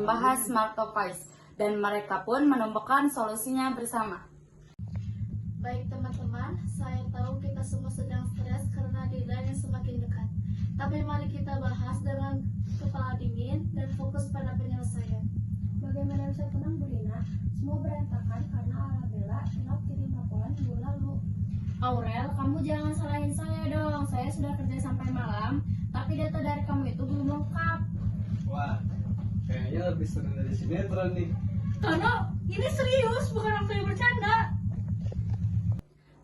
membahas smart topics dan mereka pun menemukan solusinya bersama. Baik teman-teman, saya tahu kita semua sedang stres karena deadline yang semakin dekat. Tapi mari kita bahas dengan kepala dingin dan fokus pada penyelesaian. Bagaimana bisa tenang, Bu Rina? Semua berantakan karena Arabella telat kirim laporan minggu lalu. Aurel, kamu jangan salahin saya dong. Saya sudah kerja sampai malam, tapi data dari kamu itu belum lengkap. Wah, kayaknya lebih seru dari sinetron nih. Karena ini serius, bukan waktu yang bercanda.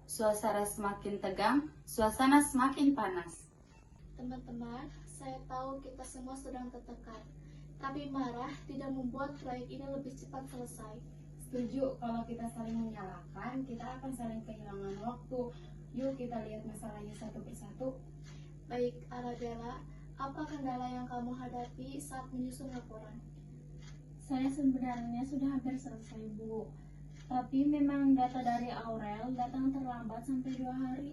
Suasana semakin tegang, suasana semakin panas. Teman-teman, saya tahu kita semua sedang tertekan. Tapi marah tidak membuat proyek ini lebih cepat selesai. Setuju, kalau kita saling menyalahkan, kita akan saling kehilangan waktu. Yuk kita lihat masalahnya satu persatu. Baik, Arabella, apa kendala yang kamu hadapi saat menyusun laporan? Saya sebenarnya sudah hampir selesai, Bu. Tapi memang data dari Aurel datang terlambat sampai 2 hari.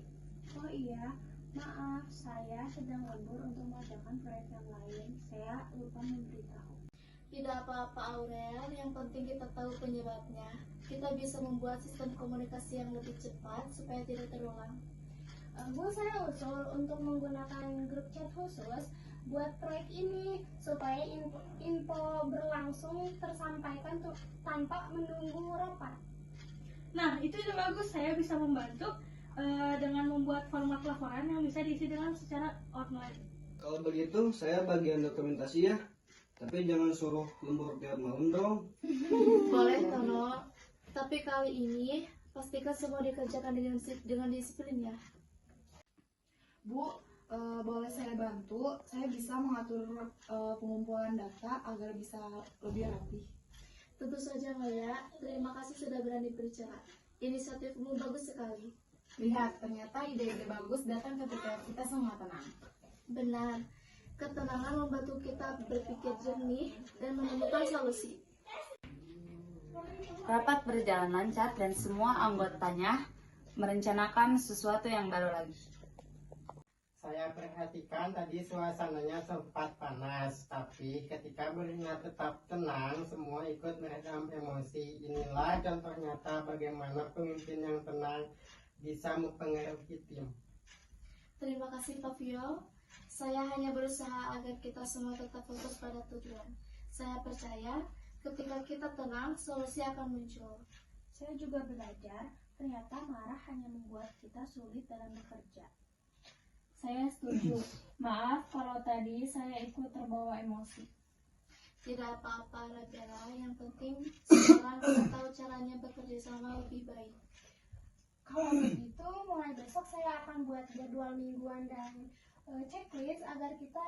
Oh iya, maaf, saya sedang lembur untuk mengerjakan proyek yang lain. Saya lupa memberitahu. Tidak apa-apa Aurel, yang penting kita tahu penyebabnya. Kita bisa membuat sistem komunikasi yang lebih cepat supaya tidak terulang. Bu, saya usul untuk menggunakan grup chat khusus buat proyek ini supaya info berlangsung tersampaikan tanpa menunggu rapat. Nah, itu ide bagus. Saya bisa membantu dengan membuat format laporan yang bisa diisi dengan secara online. Kalau begitu, saya bagian dokumentasi ya. Tapi jangan suruh lembur tiap malam dong. Boleh Tono, tapi kali ini pastikan semua dikerjakan dengan disiplin ya. Bu, boleh saya bantu? Saya bisa mengatur pengumpulan data agar bisa lebih rapi. Tentu saja Maya, terima kasih sudah berani berbicara. Inisiatifmu bagus sekali. Lihat, ternyata ide-ide bagus datang ketika kita semua tenang. Benar, ketenangan membantu kita berpikir jernih dan menemukan solusi. Rapat berjalan lancar dan semua anggotanya merencanakan sesuatu yang baru lagi. Saya perhatikan tadi suasananya sempat panas, tapi ketika Berina tetap tenang, semua ikut meredam emosi. Inilah contoh nyata bagaimana pemimpin yang tenang bisa mempengaruhi tim. Terima kasih Pak Vio. Saya hanya berusaha agar kita semua tetap fokus pada tujuan. Saya percaya ketika kita tenang, solusi akan muncul. Saya juga belajar, ternyata marah hanya membuat kita sulit dalam bekerja. Saya setuju. Maaf kalau tadi saya ikut terbawa emosi. Tidak apa-apa Rabella, yang penting sekarang kita tahu caranya bekerja sama lebih baik. Kalau begitu, mulai besok saya akan buat jadwal mingguan dan checklist agar kita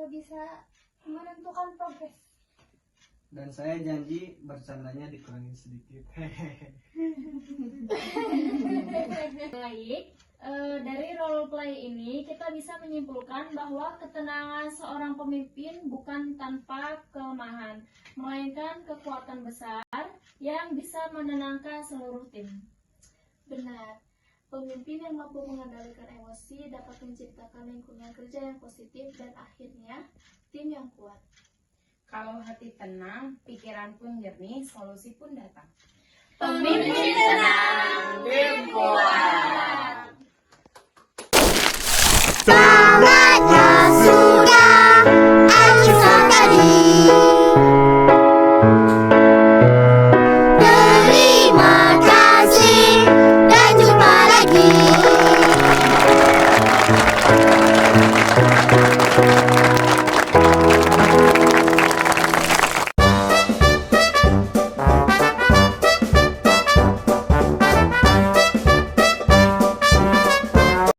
bisa menentukan progres. Dan saya janji bercandanya dikurangin sedikit. Baik, dari role play ini kita bisa menyimpulkan bahwa ketenangan seorang pemimpin bukan tanpa kelemahan, melainkan kekuatan besar yang bisa menenangkan seluruh tim. Benar, pemimpin yang mampu mengendalikan emosi dapat menciptakan lingkungan kerja yang positif dan akhirnya tim yang kuat. Kalau hati tenang, pikiran pun jernih, solusi pun datang. Pemimpin tenang,